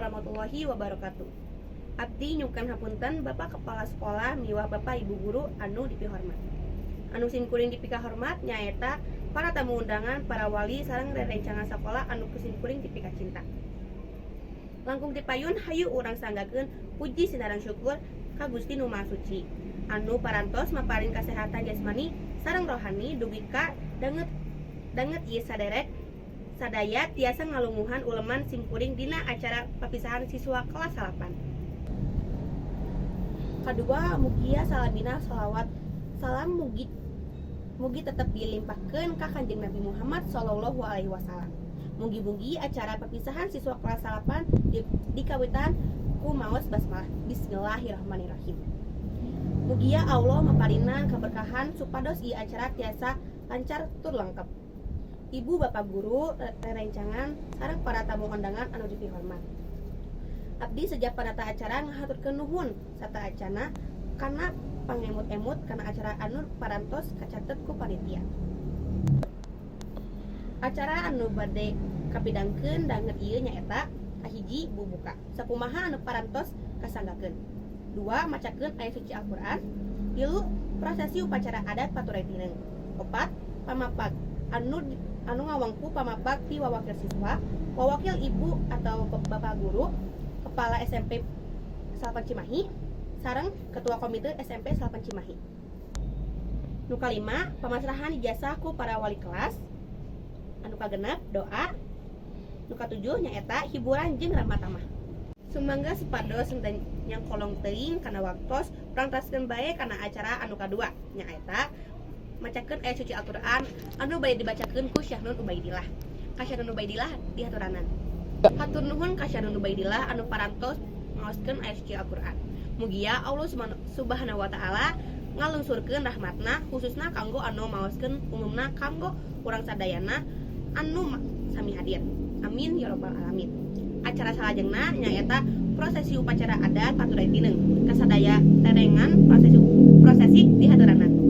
warahmatullahi wabarakatuh. Abdi nyukan hapunten Bapak Kepala Sekolah miwah Bapak Ibu Guru anu dipihormat. Anu simkuring dipika hormat nyaeta para tamu undangan, para wali sareng rerencangan sekolah anu kusimkuring dipika cinta. Langkung dipayun hayu urang sanggakeun puji sinareng syukur ka Gusti Nu Maha Suci anu parantos maparin kasehatan jasmani sareng rohani dugi ka danget ieu sadaya tiasa ngalunguhan uleman simkuring dina acara papisahan siswa kelas 8. Kadua, mugia salamina salawat salam mugi tetep dilimpahkeun ka Kanjeng Nabi Muhammad sallallahu alaihi wasallam. Mugi-mugi acara perpisahan siswa kelas 8 dikawitan ku maos basmalah. Bismillahirrahmanirrahim. Mugia Allah maparinang keberkahan supados ieu acara tiasa lancar tur lengkap. Ibu bapak guru rerencangan sareng para tamu undangan anu dipihormat. Abdi sejak panata acara ngahaturkeun nuhun sarta acana kana pangemut-emut kana acara anu parantos kacatet ku panitia. Acara anu bade kapidangkeun danget ieu nyaeta kahiji bubuka. Sakumaha anu parantos kasanggakeun. 2. Macakeun ayat suci Al-Qur'an. 3. Prosesi upacara adat paturaitineng. 4. Pamapag anu ngawangku pamapag ti wawakil siswa, wawakil ibu atau bapak guru, kepala SMP Salapan Cimahi, sareng ketua komite SMP Salapan Cimahi. Nu kalima, pamasrahan ijazah ku para wali kelas. Anu kagenep doa. Nu katujuh nyaeta hiburan jeung ramah-tamah. Sumangga supados enten yang kolong teuing kana waktos prangtaskeun bae kana acara anu kadua nyaeta macakeun ayat suci Al-Qur'an anu bade dibacakeun ku Syahnun Ubaidillah. Ka Syahnun Ubaidillah dihaturanan. Hatur nuhun ka Syahnun Ubaidillah anu parantos ngaoskeun ayat suci Al-Qur'an. Mugia Allah Subhanahu wa taala ngalungsurkeun rahmatna khususna kanggo anu maoskeun umumna kanggo urang sadayana anu sami hadir. Amin ya rabbal alamin. Acara salajengna nyaeta prosesi upacara adat paturaitineng kasadaya terengan prosesi dihaturanan.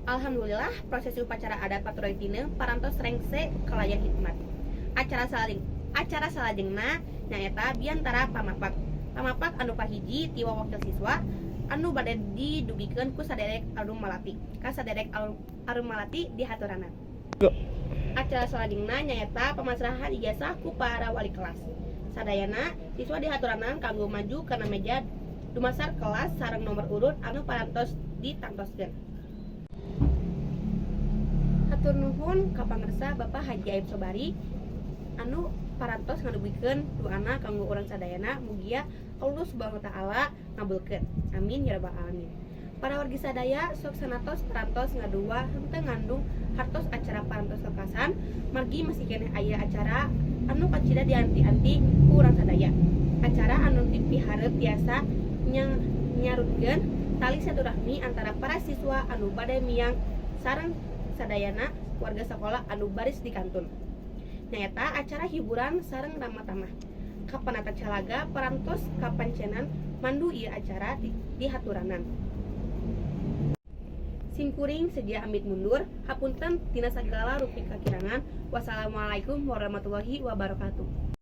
Alhamdulillah prosesi upacara adat paturaitineng parantos rengse kalayan hikmat. Acara salajengna nyaeta biantara pamapag anu kahiji ti wawakil siswa anu bade didugikeun ku saderek alum malati. Ka saderek alum malati dihaturanan. Acara salajengna nyaeta pamasrahan ijazah ku para wali kelas. Sadayana siswa dihaturanan kanggo maju kana meja dumasar kelas sareng nomor urut anu parantos ditangtoskeun. Hatur nuhun ka pangarsa Bapak Haji Aib Sobari anu parantos ngadugikeun doana kanggo urang sadayana mugia Allah Subhanahu wa taala ngabulkeun. Amin ya rabbal alamin. Para wargi sadaya sok sanatos parantos ngadua henteu ngandung hartos acara parantos kekasan margi masih keneh aya acara anu kacida dianti-anti ku urang sadaya. Acara anu dipihareup tiasa nyarutkeun tali silaturahmi antara para siswa anu bade miang sareng sadayana warga sekolah anu baris di kantun. Nyaeta acara hiburan sareng ramah-tamah. Kapanata calaga parantos kapancenan mandu ieu acara dihaturanan. Simkuring sedia amit mundur, hapunten tina sagala rupi kakirangan. Wassalamualaikum warahmatullahi wabarakatuh.